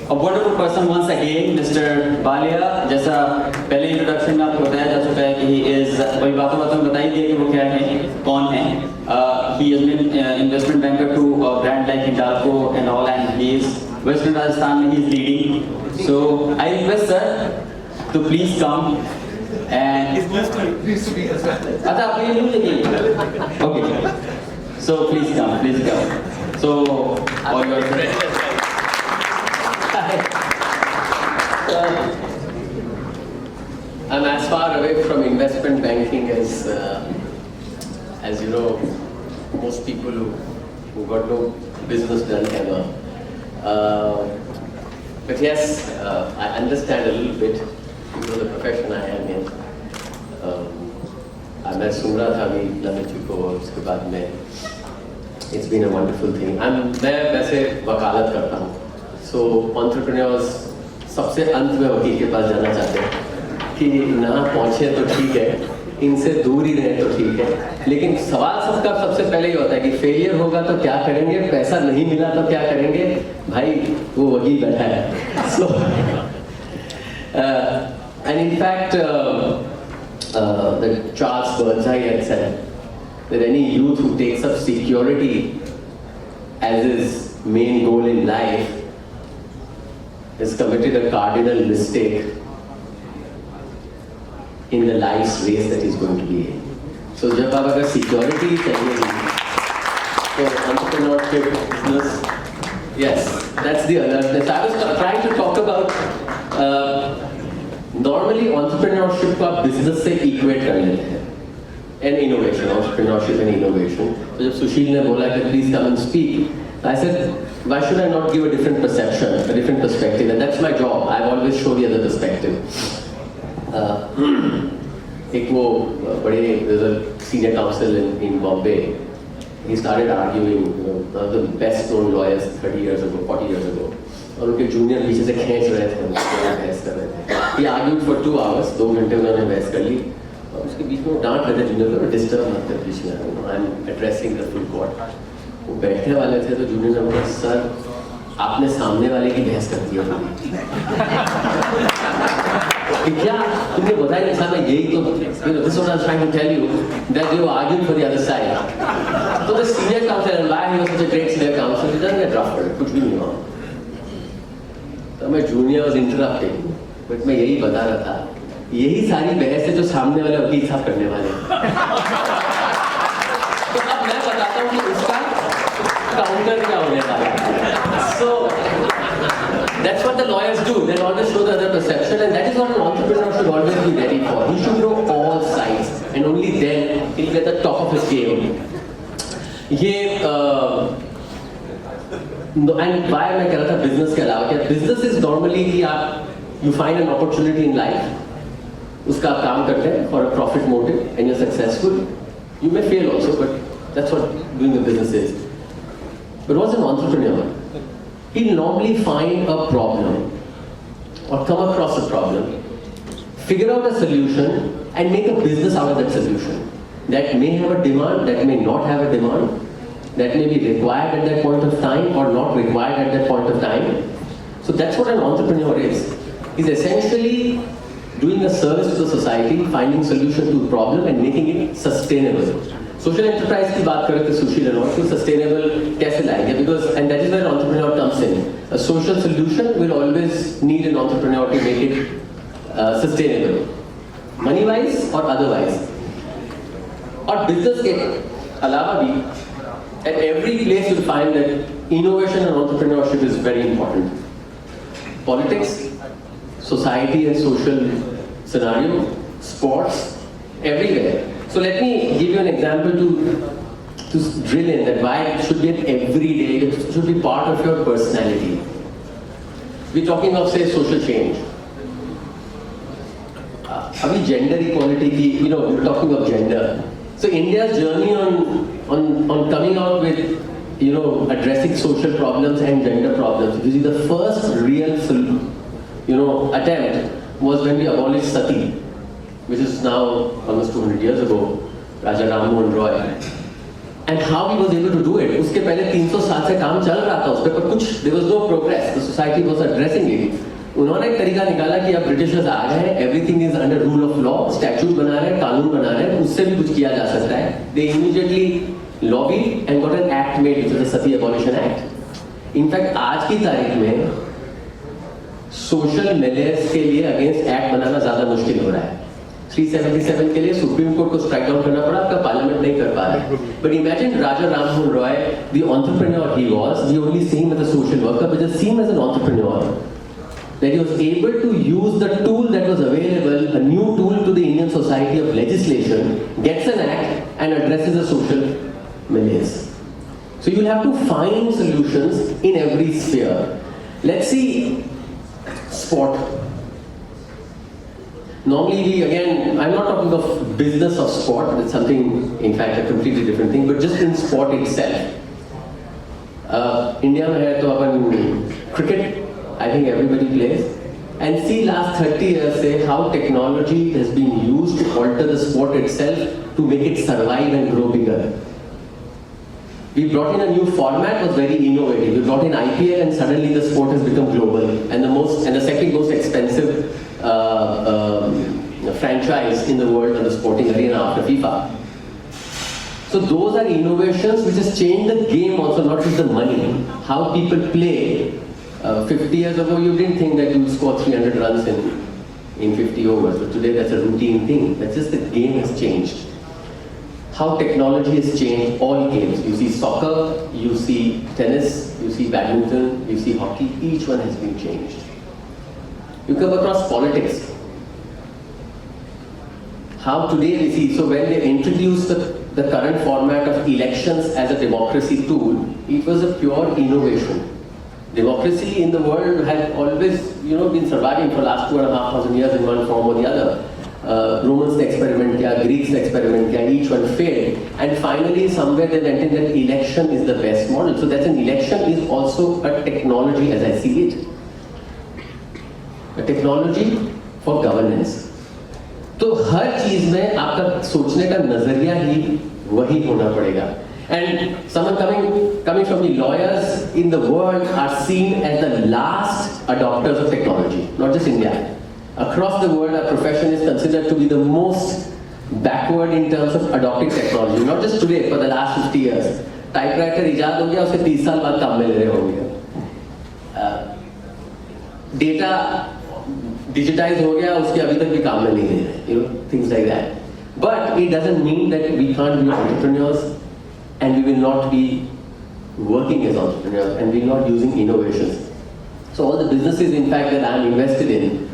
a wonderful person once again, Mr. Balia. जैसा पहले introduction में आपको बताया जा चुका है कि he is वही बातों में बताई दिया कि वो क्या है, कौन है. He has been investment banker to a brand like Hindalco and all, and he is Western Rajasthan में he is leading. So I request sir to please come and. अच्छा आप ये नहीं लेंगे? Okay. So please come. So all your friends. I'm as far away from investment banking as you know, most people who got no business done ever. But yes, I understand a little bit because of the profession I am in. मैं सुन रहा था अभी लमिचू को, उसके बाद में it's been a wonderful thing. मैं वैसे वकालत करता हूँ. So entrepreneurs सबसे अंत में वकील के पास जाना चाहते हैं कि ना पहुँचे तो ठीक है, इनसे दूर ही रहे तो ठीक है. लेकिन सवाल सबका सबसे पहले ये होता है कि फेलियर होगा तो क्या करेंगे, पैसा नहीं मिला तो क्या करेंगे. भाई वो वकील बैठा है. So and in fact the Charles Burnside had said that any youth who takes up security as his main goal in life has committed a cardinal mistake in the life's race that he's going to be in. So जब आप अगर security चाहिए तो entrepreneurship, business, yes, that's the alertness. I was trying to talk about normally entrepreneurship को आप business से equate कर लेते हैं. And innovation, entrepreneurship and innovation. So जब सुशील ने बोला कि please come and speak, I said, why should I not give a different perception, a different perspective? And that's my job. I always show the other perspective. एक वो बड़े, there's a senior counsel in Bombay. He started arguing, you know, one of the best known lawyers 30 years ago, 40 years ago. और उनके junior पीछे से खींच रहे थे, बहस कर रहे थे. He argued for 2 hours, 2 घंटे उन्होंने बहस कर ली. और उसके बीच में वो डांट रहे थे जूनियर को, डिस्टर्ब मत कर बीच में. I'm addressing the full court. वो बैठने वाले थे तो जूनियर ने बोला, सर आपने सामने वाले की बहस कर दी क्या तुमने बताया नहीं साहब. यही तो, you know, this is what I was trying to tell you, that you argued for the other side. So the senior counsel, and why he was such a great senior counsel, he doesn't get ruffled, कुछ भी नहीं हुआ. तो मैं junior was interrupting, but मैं यही बता रहा था, यही सारी बहस है जो सामने वाले वकील साहब करने वाले. तो अब मैं बताता हूँ कि उसका काउंटर क्या होने वाला है. So that's what the lawyers do. They always show the other perception, and that is what an entrepreneur should always be ready for. He should know all sides, and only then he'll be at the top of his game. ये and why मैं कह रहा था business के अलावा क्या business is normally कि आप you find an opportunity in life, उसका आप काम करते हैं for a profit motive, and you're successful. You may fail also, but that's what doing the business is. But what's an entrepreneur? He'll normally find a problem or come across a problem, figure out a solution and make a business out of that solution. That may have a demand, that may not have a demand, that may be required at that point of time or not required at that point of time. So that's what an entrepreneur is. He's essentially doing a service to the society, finding solution to a problem and making it sustainable. Social enterprise की बात करें तो सुशील and also sustainable कैसे लाएंगे? Because and that is where an entrepreneur comes in. A social solution will always need an entrepreneur to make it sustainable, money wise or otherwise. और business के अलावा भी at every place you'll find that innovation and entrepreneurship is very important. Politics, society and social scenario, sports, everywhere. So let me give you an example to drill in that why it should be an everyday, it should be part of your personality. We're talking of say social change. Abhi gender equality ki, you know, we're talking of gender. So India's journey on coming out with, you know, addressing social problems and gender problems. This is the first real, you know, attempt was when we abolished sati, which is now almost 200 years ago, Raja Ram Mohan Roy. And how he was able to do it? उसके पहले 300 साल से काम चल रहा था उस पर कुछ there was no progress. The society was addressing it. उन्होंने एक तरीका निकाला कि अब ब्रिटिशर्स आ गए हैं, everything is under rule of law, statute बना रहे हैं, कानून बना रहे हैं, उससे भी कुछ किया जा सकता है. They immediately lobbied and got an act made, which is the Sati Abolition Act. In fact, आज की तारीख में सोशल मेलेस के लिए अगेंस्ट एक्ट बनाना ज्यादा मुश्किल हो रहा है. 377 के लिए सुप्रीम कोर्ट को स्ट्राइक डाउन करना पड़ा, आपका पार्लियामेंट नहीं कर पा रहा. But imagine Raja Rammohan Roy, the entrepreneur he was, we only see him as a social worker, but just see him as an entrepreneur, that he was able to use the tool that was available, a new tool to the Indian society of legislation, gets an act and addresses a social malaise. So you'll have to find solutions in every sphere. Let's see sport. Normally we, again, I'm not talking of business of sport, it's something, in fact, a completely different thing, but just in sport itself. India में है तो अपन cricket, I think everybody plays. And see last 30 years say how technology has been used to alter the sport itself to make it survive and grow bigger. We brought in a new format, was very innovative. We brought in IPL and suddenly the sport has become global. And the second most expensive franchise in the world on the sporting arena after FIFA. So those are innovations which has changed the game also, not just the money. How people play. 50 years ago you didn't think that you would score 300 runs in 50 overs, but today that's a routine thing. That's just the game has changed. How technology has changed all games. You see soccer, you see tennis, you see badminton, you see hockey, each one has been changed. You come across politics. How today we see, so when they introduced the current format of elections as a democracy tool, it was a pure innovation. Democracy in the world has always, been surviving for the last 2,500 years in one form or the other. Romans experiment kiya, Greeks experiment kiya, each one failed. And finally, somewhere they went in that election is the best model. So that's an election is also a technology as I see it. A technology for governance. तो हर चीज में आपका सोचने का नजरिया ही वही होना पड़ेगा. And someone coming from the lawyers in the world are seen as the last adopters of technology, not just India. Across the world, our profession is considered to be the most backward in terms of adopting technology. Not just today, for the last 50 years. Typewriter इजाद हो गया, उसके 30 साल बाद काम मिल रहे होंगे. Data digitized हो गया, उसके अभी तक भी काम में नहीं है. Things like that. But it doesn't mean that we can't be entrepreneurs and we will not be working as entrepreneurs and we will not using innovations. So all the businesses, in fact, that I'm invested in,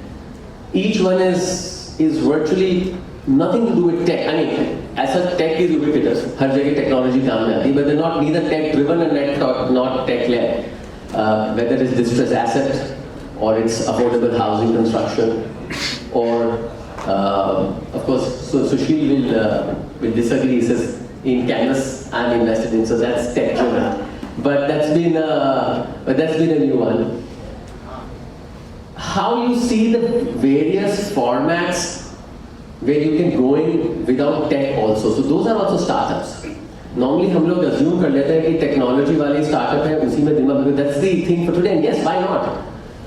each one is virtually nothing to do with tech. I mean, as such, tech is ubiquitous. हर जगह technology काम में आती है, but they're not neither tech driven and not tech led. Whether it's distressed asset or it's affordable housing construction, or of course, so Sushil will disagree. He says in Canvas I'm invested in, so that's tech driven. But that's been a new one. How you see the various formats where you can go in without tech also. So those are also startups. Normally हम लोग assume कर लेते हैं कि technology वाली startup है, उसी में दिमाग में, that's the thing for today, and yes, why not?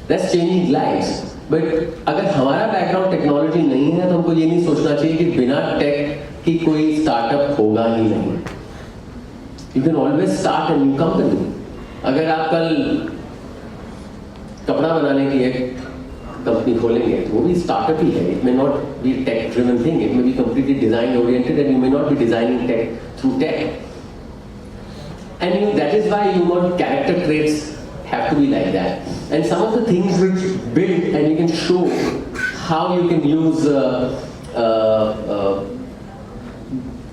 That's changing lives. But अगर हमारा background technology नहीं है तो हमको ये नहीं सोचना चाहिए कि बिना tech की कोई startup होगा ही नहीं. You can always start a new company. अगर आप कल कपड़ा बनाने की एक कंपनी खोलेंगे तो वो भी स्टार्टअप ही है. It may not be tech driven thing, it may be completely design oriented and you may not be designing tech through tech. And that is why you want character traits have to be like that. And some of the things which build and you can show how you can use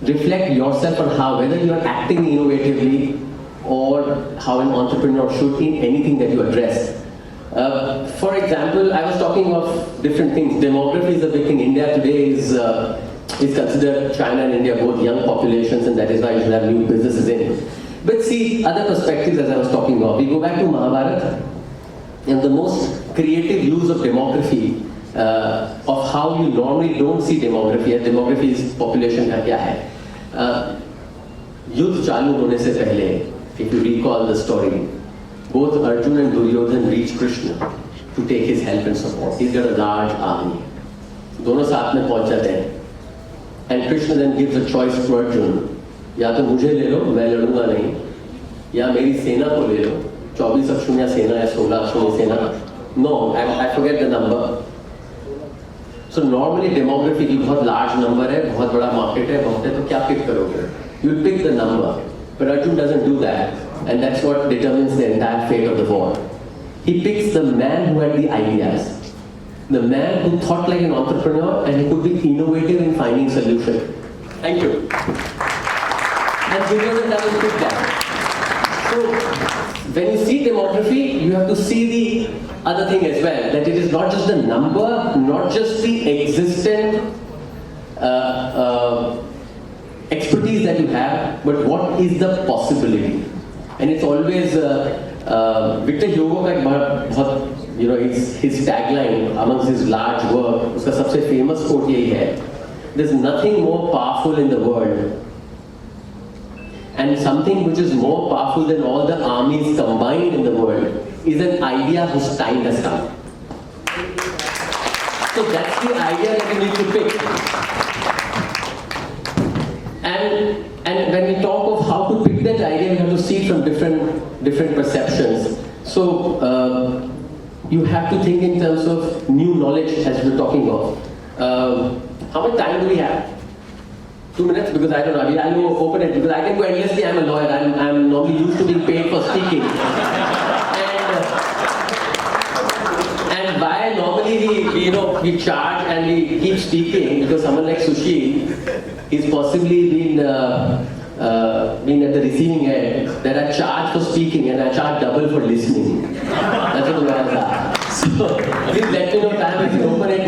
reflect yourself on how, whether you are acting innovatively or how an entrepreneur should in anything that you address. For example, I was talking of different things. Demography is a big thing. India today is considered, China and India both young populations, and that is why you should have new businesses in. But see, other perspectives as I was talking of. We go back to Mahabharata, and the most creative use of demography, of how you normally don't see demography, and demography is population का क्या है. युद्ध चालू होने से पहले, if you recall the story, both Arjun and Duryodhan reached Krishna to take his help and support. He's got a large army. दोनों साथ में पहुंच जाते हैं. And Krishna then gives a choice to Arjun. या तो मुझे ले लो, मैं लड़ूंगा नहीं, या मेरी सेना को ले लो, 24 अक्षुण्य सेना या 16 अक्षुण्य सेना. No, I forget the number. So normally demography की बहुत large number है, बहुत बड़ा market है, बहुत है, तो क्या pick करोगे? You pick the number, but Arjun doesn't do that, and that's what determines the entire fate of the war. He picks the man who had the ideas, the man who thought like an entrepreneur, and he could be innovative in finding solution. Thank you. And Duryodhan doesn't pick that. So when you see demography, you have to see the other thing as well, that it is not just the number, not just the existent expertise that you have, but what is the possibility. And it's always Victor Hugo का एक बहुत, you know, his tagline amongst his large work, उसका सबसे famous quote यही है, there's nothing more powerful in the world, and something which is more powerful than all the armies combined in the world is an idea whose time has come. So that's the idea that you need to pick. And when we talk of how to pick that idea, we have to see it from different perceptions. So you have to think in terms of new knowledge, as we're talking of. How much time do we have? 2 minutes? Because I don't know. I will open it because I can go endlessly. I'm a lawyer. I'm normally used to being paid for speaking. And why normally we charge and we keep speaking, because someone like Sushil is possibly been at the receiving end, that I charge for speaking and I charge double for listening. That's what the matter are. So please let me know time if you open it.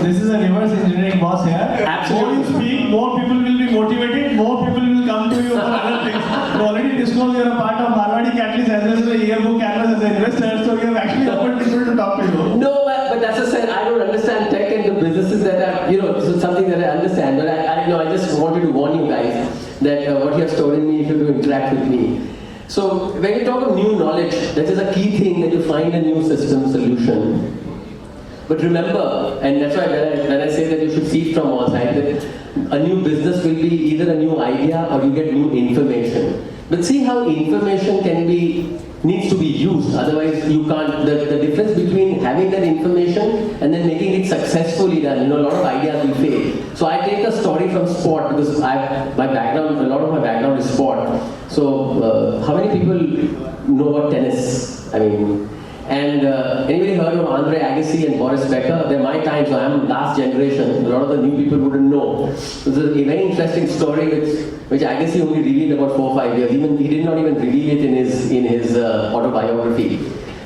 This is a reverse engineering boss here. Absolutely. More you speak, more people will be motivated, more people will come to you for other things. You already disclosed you are a part of Marwari Catalyst as well as a yearbook canvas as an investor, so you have actually opened people to talk to you. No, but as I said, I don't understand tech and the businesses that are, this is something that I understand, but I just wanted to warn you guys that what you have stolen me if you do interact with me. So when you talk of new knowledge, that is a key thing, that you find a new system solution. But remember, and that's why when I say that you should see it from all sides, that a new business will be either a new idea or you get new information. But see how information needs to be used, otherwise you can't, the difference between having that information and then making it successfully done, a lot of ideas will fail. So I take a story from sport because a lot of my background is sport. So how many people know about tennis? And anybody heard of Andre Agassi and Boris Becker? They're my time, so I'm last generation. A lot of the new people wouldn't know. So there's a very interesting story which Agassi only revealed about 4 or 5 years. He did not even reveal it in his autobiography.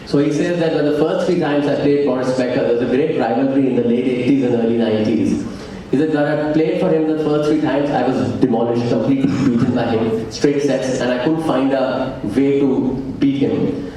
So he says that when the first 3 times I played Boris Becker, there was a great rivalry in the late 80s and early 90s. He said when I played for him the first 3 times, I was demolished, completely beaten by him, straight sets, and I couldn't find a way to beat him.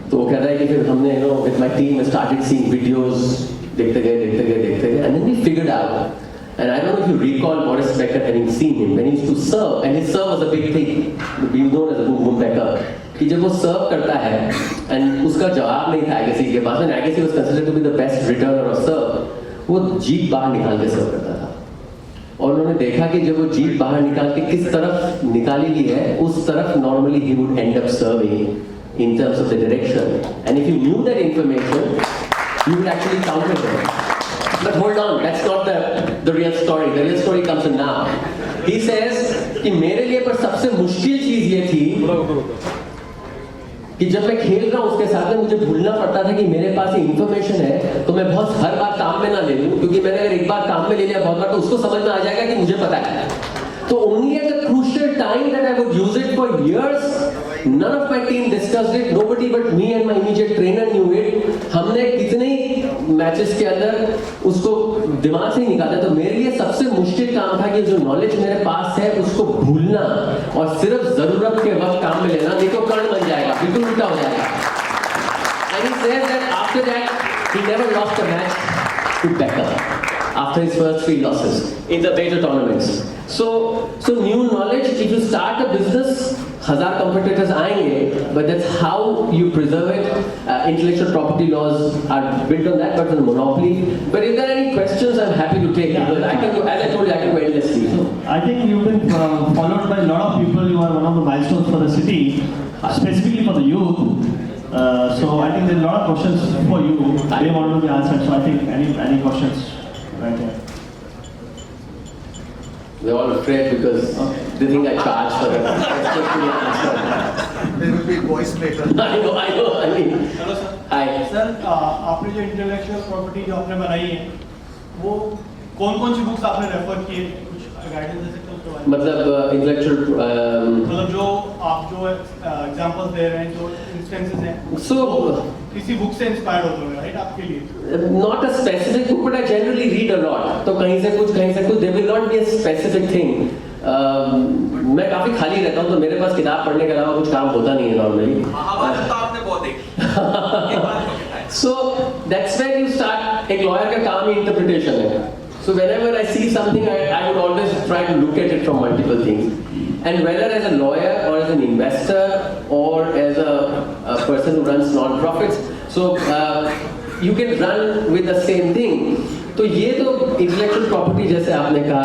तो वो कह रहा है कि फिर हमने with my team we started seeing videos, देखते गए, and then we figured out, and I don't know if you recall Boris Becker having seen him when he used to serve, and his serve was a big thing, he was known as a boom boom Becker, कि जब वो सर्व करता है, and उसका जवाब नहीं था Agassi के पास, and Agassi was considered to be the best returner of serve, वो जीप बाहर निकाल के सर्व करता था, और उन्होंने देखा कि जब वो जीप बाहर निकाल के किस तरफ निकाली ली है, उस तरफ normally he would end up serving in terms of the direction. And if you knew that information, you would actually counter them. But hold on, that's not the real story. The real story comes in now. He says कि मेरे लिए पर सबसे मुश्किल चीज ये थी कि जब मैं खेल रहा हूँ उसके साथ में मुझे भूलना पड़ता था कि मेरे पास ये इंफॉर्मेशन है, तो मैं बहुत हर बार काम में ना ले लूँ, क्योंकि मैंने अगर एक बार काम में ले लिया बहुत बार तो उसको समझ में आ जाएगा कि मुझे पता है. So only at the crucial time that I would use it for years, none of my team discussed it, nobody but me and my immediate trainer knew it. हमने कितने मैचेस के अंदर उसको दिमाग से ही निकाला. तो मेरे लिए सबसे मुश्किल काम था कि जो नॉलेज मेरे पास है उसको भूलना और सिर्फ जरूरत के वक्त काम में लेना, नहीं तो कर्ण बन जाएगा, बिल्कुल उल्टा हो जाएगा. And he says that after that he never lost a match to Becker. after his first 3 losses in the major tournaments. So new knowledge, if you start a business, 1000 competitors आएंगे, but that's how you preserve it. Intellectual property laws are built on that, but on monopoly. But if there are any questions, I'm happy to take. Because I can go, as I told you, I can go endlessly. I think you've been followed by a lot of people. You are one of the milestones for the city, specifically for the youth. So I think there's a lot of questions for you. They want to be answered. So I think any questions right here. They're all afraid because they think I charge for it. There will be voice later. I know. I mean, hello sir. hi. Sir आपने जो intellectual property जो आपने बनाई है, वो कौन-कौन सी books आपने refer की है? कुछ गाइडेंस दे सकते हो उसके बारे में? मतलब intellectual. मतलब जो आप जो एग्जांपल्स दे रहे हैं, जो इंस्टेंसेस हैं, So किसी बुक से इंस्पायर्ड होते हैं, राइट, आपके लिए? not a specific book, but I generally read a lot. तो कहीं से कुछ. There will not be a specific thing. मैं काफी खाली रहता हूँ, तो मेरे पास किताब पढ़ने के अलावा कुछ काम होता नहीं है नॉर्मली. महाभारत तो आपने बहुत देखी. So that's where you start. एक lawyer का काम ही interpretation है. So whenever I see something, I would always try to look at it from multiple things. And whether as a lawyer or as an investor or as a person who runs non-profits, so you can run with the same thing. तो ये तो intellectual property जैसे आपने कहा,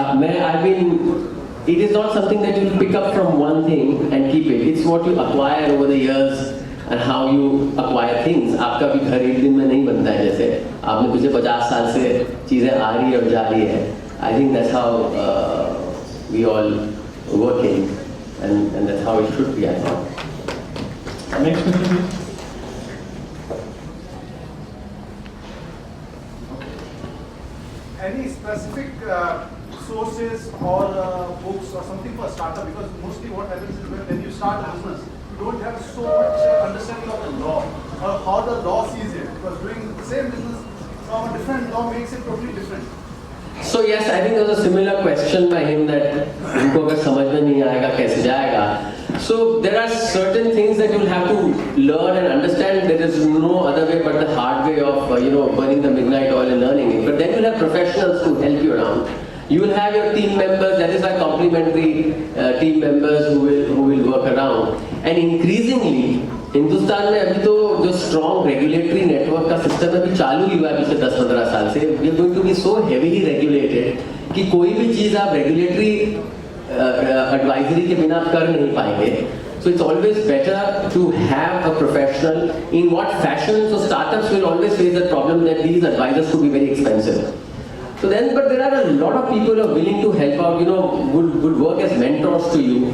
it is not something that you pick up from one thing and keep it. It's what you acquire over the years and how you acquire things. आपका भी घर एक दिन में नहीं बनता है, जैसे आपने पिछले 50 साल से चीजें आ रही है और जा रही है. I think that's how we all working, and that's how it should be, I thought. Next question, please. Any specific sources or books or something for a startup? Because mostly what happens is when you start a business, you don't have so much understanding of the law or how the law sees it. Because doing the same business from a different law makes it totally different. So yes, I think there was a similar question by him that उनको अगर समझ में नहीं आएगा कैसे जाएगा. So there are certain things that you'll have to learn and understand. There is no other way but the hard way of burning the midnight oil and learning it. But then you'll have professionals to help you around. You will have your team members. That is why complementary team members who will work around. And increasingly, Hindustan में अभी तो जो strong regulatory network का system अभी चालू ही हुआ है पिछले 10-15 साल से. We are going to be so heavily regulated कि कोई भी चीज आप रेगुलेटरी एडवाइजरी के बिना कर नहीं पाएंगे. So it's always better to have a professional. In what fashion? So startups will always face the problem that these advisors could be very expensive. So then, but there are a lot of people who are willing to help out. Would work as mentors to you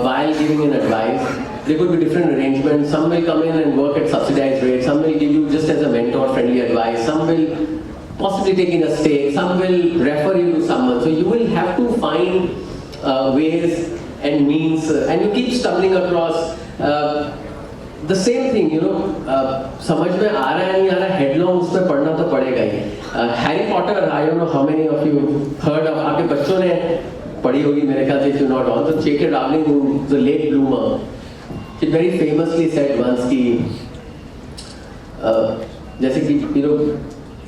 while giving an advice. There could be different arrangements. Some will come in and work at subsidized rates. Some will give you just as a mentor-friendly advice. Some will possibly take in a stake. Some will refer you to someone. So you will have to find ways and means, and you keep stumbling across the same thing. समझ में आ रहा है नहीं आ रहा है, हेडलॉन्ग उस पर पढ़ना तो पड़ेगा ही. Harry Potter, I don't know how many of you heard of. आपके बच्चों ने पढ़ी होगी मेरे ख्याल से. If you're not on, so J.K. Rowling, who's a late bloomer, she very famously said once कि जैसे कि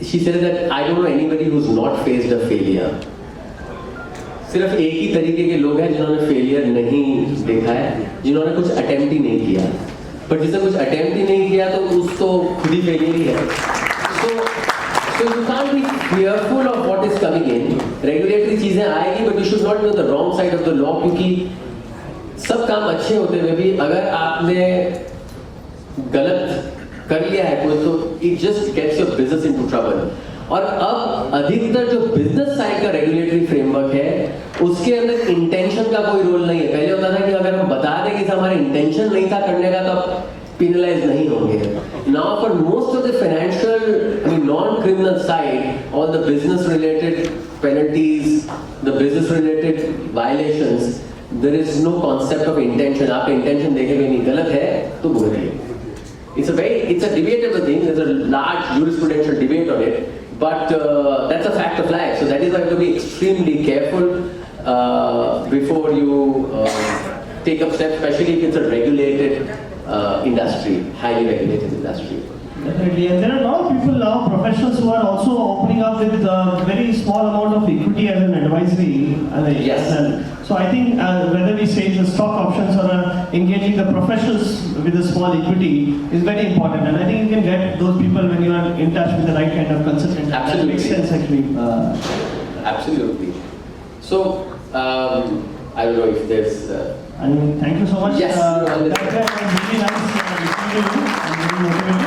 she said that I don't know anybody who's not faced a failure. सिर्फ एक ही तरीके के लोग हैं जिन्होंने फेलियर नहीं देखा है, जिन्होंने कुछ अटेम्प्ट ही नहीं किया. बट जिसने कुछ अटेम्प्ट ही नहीं किया तो उस तो खुद ही फेलियर ही है. So you can't be fearful of what is coming in. Regulatory चीजें आएगी, but you should not be on the wrong side of the law, क्योंकि सब काम अच्छे होते हुए भी अगर आपने गलत कर लिया है कोई, तो it just gets your business into trouble. और अब अधिकतर जो बिजनेस साइड का रेगुलेटरी फ्रेमवर्क है उसके अंदर इंटेंशन का कोई रोल नहीं है. पहले होता था कि अगर हम बता दें कि हमारा इंटेंशन नहीं था करने का तो penalized नहीं होंगे. Now for most of the financial, non-criminal side, all the business related penalties, the business related violations, there is no concept of intention. आपका intention देखेंगे नहीं, गलत है तो भुगतिए. It's a debatable thing. There's a large jurisprudential debate on it, but that's a fact of life. So that is why you have to be extremely careful before you take up steps, especially if it's a regulated industry, highly regulated industry. Definitely, and there are a lot of people now, professionals who are also opening up with very small amount of equity as an advisory. Yes. So I think whether we say the stock options or engaging the professionals with a small equity is very important, and I think you can get those people when you are in touch with the right kind of consultant. Absolutely. That makes sense actually. Absolutely. So, I don't know if there's... I mean, thank you so much. Yes, That was really nice listening to you and very motivating.